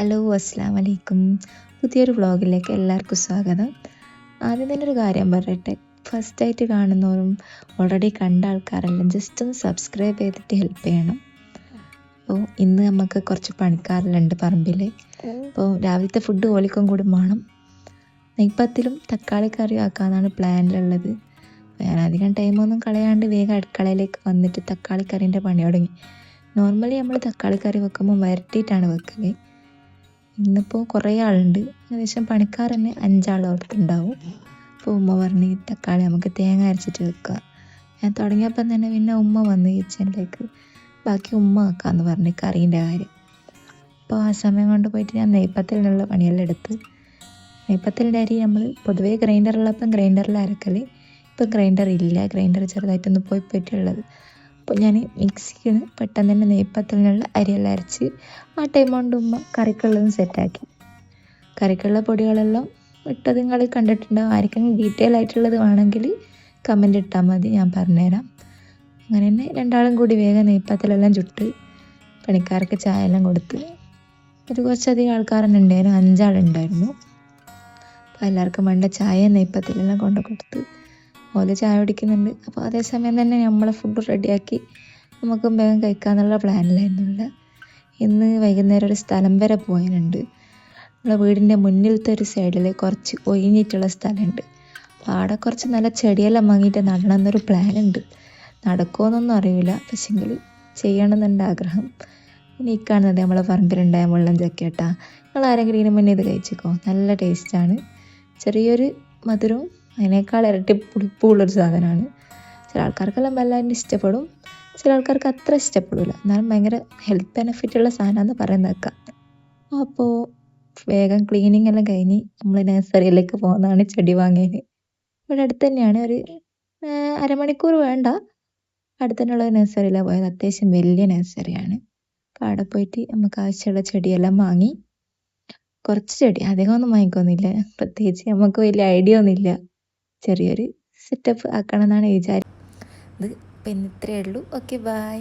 Hello അസ്സാം വലൈക്കും. പുതിയൊരു വ്ളോഗിലേക്ക് എല്ലാവർക്കും സ്വാഗതം. ആദ്യം തന്നെ ഒരു കാര്യം പറയട്ടെ, ഫസ്റ്റായിട്ട് കാണുന്നവരും ഓൾറെഡി കണ്ട ആൾക്കാരെല്ലാം ജസ്റ്റ് ഒന്ന് സബ്സ്ക്രൈബ് ചെയ്തിട്ട് ഹെൽപ്പ് ചെയ്യണം. അപ്പോൾ ഇന്ന് നമുക്ക് കുറച്ച് പണിക്കാരെല്ലാം പറമ്പിൽ. അപ്പോൾ രാവിലത്തെ ഫുഡ് ഓലിക്കും കൂടി വേണം. നെയ്പ്പത്തിലും തക്കാളി കറി ആക്കാമെന്നാണ് പ്ലാനിലുള്ളത്. ഞാൻ അധികം ടൈമൊന്നും കളയാണ്ട് വേഗം അടുക്കളയിലേക്ക് വന്നിട്ട് തക്കാളി കറീൻ്റെ പണി തുടങ്ങി. നോർമലി നമ്മൾ തക്കാളി കറി വെക്കുമ്പോൾ വരട്ടിയിട്ടാണ് വെക്കല്. ഇന്നിപ്പോൾ കുറേ ആളുണ്ട്, ഏകദേശം പണിക്കാർ തന്നെ 5 ആളോടത്തുണ്ടാവും. അപ്പോൾ ഉമ്മ പറഞ്ഞ് തക്കാളി നമുക്ക് തേങ്ങ അരച്ചിട്ട് വെക്കുക. ഞാൻ തുടങ്ങിയപ്പം തന്നെ പിന്നെ ഉമ്മ വന്ന് കിച്ചണിലേക്ക് ബാക്കി ഉമ്മ ആക്കാമെന്ന് പറഞ്ഞ് കറീൻ്റെ കാര്യം. അപ്പോൾ ആ സമയം കൊണ്ട് പോയിട്ട് ഞാൻ നെയ്പ്പത്തിലുള്ള പണിയെല്ലാം എടുത്ത്. നെയ്പ്പത്തിലിൻ്റെ അരി നമ്മൾ പൊതുവേ ഗ്രൈൻഡറുള്ളപ്പം ഗ്രൈൻഡറിൽ അരക്കൽ. ഇപ്പം ഗ്രൈൻഡർ ഇല്ല, ഗ്രൈൻഡർ ചെറുതായിട്ടൊന്ന് പോയിട്ടുള്ളത്. അപ്പോൾ ഞാൻ മിക്സിയിൽ പെട്ടെന്ന് തന്നെ നെയ്പ്പത്തിലിനുള്ള അരിയെല്ലാം അരച്ച് ആ ടൈം കൊണ്ട് ഉമ്മ കറിക്കുള്ളതും സെറ്റാക്കി. കറിക്കുള്ള പൊടികളെല്ലാം ഇട്ടത് നിങ്ങൾ കണ്ടിട്ടുണ്ടാവും. ആർക്കെങ്കിലും ഡീറ്റെയിൽ ആയിട്ടുള്ളത് വേണമെങ്കിൽ കമൻ്റ് ഇട്ടാൽ മതി, ഞാൻ പറഞ്ഞുതരാം. അങ്ങനെ തന്നെ രണ്ടാളും കൂടി വേഗം നെയ്പ്പത്തിലെല്ലാം ചുട്ട് പണിക്കാർക്ക് ചായ എല്ലാം കൊടുത്ത്. ഒരു കുറച്ചധികം ആൾക്കാർ തന്നെ ഉണ്ടായിരുന്നു, 5 ആളുണ്ടായിരുന്നു. അപ്പോൾ എല്ലാവർക്കും വേണ്ട ചായ നെയ്പ്പത്തിലെല്ലാം കൊണ്ടു കൊടുത്ത് ഓല് ചായ കുടിക്കുന്നുണ്ട്. അപ്പോൾ അതേസമയം തന്നെ നമ്മളെ ഫുഡ് റെഡിയാക്കി നമുക്ക് വേഗം കഴിക്കാമെന്നുള്ള പ്ലാനിലായിരുന്നുള്ളത്. ഇന്ന് വൈകുന്നേരം ഒരു സ്ഥലം വരെ പോകാനുണ്ട്. നമ്മളെ വീടിൻ്റെ മുന്നിലത്തെ ഒരു സൈഡിൽ കുറച്ച് ഒഴിഞ്ഞിട്ടുള്ള സ്ഥലമുണ്ട്. അപ്പോൾ അവിടെ കുറച്ച് നല്ല ചെടിയെല്ലാം വാങ്ങിയിട്ട് നടണമെന്നൊരു പ്ലാനുണ്ട്. നടക്കുമോയെന്നൊന്നും അറിയില്ല, പക്ഷെങ്കിൽ ചെയ്യണമെന്നുണ്ട് ആഗ്രഹം. ഇനി ഈ കാണുന്നത് നമ്മളെ പറമ്പിലുണ്ടായ മുള്ളൻ ചക്കേട്ടാ. നിങ്ങൾ ആരെങ്കിലും ഇതിന് മുന്നേ ഇത് കഴിച്ചിക്കോ? നല്ല ടേസ്റ്റാണ്. ചെറിയൊരു മധുരവും അതിനേക്കാൾ ഇരട്ടി പുളിപ്പുള്ളൊരു സാധനമാണ്. ചില ആൾക്കാർക്കെല്ലാം വല്ലാണ്ട് ഇഷ്ടപ്പെടും, ചില ആൾക്കാർക്ക് അത്ര ഇഷ്ടപ്പെടില്ല. എന്നാലും ഭയങ്കര ഹെൽത്ത് ബെനിഫിറ്റുള്ള സാധനമാണെന്ന് പറയുന്നേക്കാം. അപ്പോൾ വേഗം ക്ലീനിങ് എല്ലാം കഴിഞ്ഞ് നമ്മൾ നഴ്സറിയിലേക്ക് പോകുന്നതാണ് ചെടി വാങ്ങിയത്. ഇവിടെ അടുത്ത് തന്നെയാണ്, ഒരു അരമണിക്കൂർ വേണ്ട, അടുത്ത് തന്നെയുള്ള നഴ്സറിയിലാണ് പോയത്. അത്യാവശ്യം വലിയ നഴ്സറിയാണ്. അപ്പോൾ അവിടെ പോയിട്ട് നമുക്ക് ആവശ്യമുള്ള ചെടിയെല്ലാം വാങ്ങി. കുറച്ച് ചെടി, അധികമൊന്നും വാങ്ങിക്കൊന്നുമില്ല, പ്രത്യേകിച്ച് നമുക്ക് വലിയ ഐഡിയ ഒന്നുമില്ല. ചെറിയൊരു സെറ്റപ്പ് ആക്കണം എന്നാണ് വിചാരിച്ചത്. ഇപ്പം ഇത്രയേ ഉള്ളൂ. Okay, by.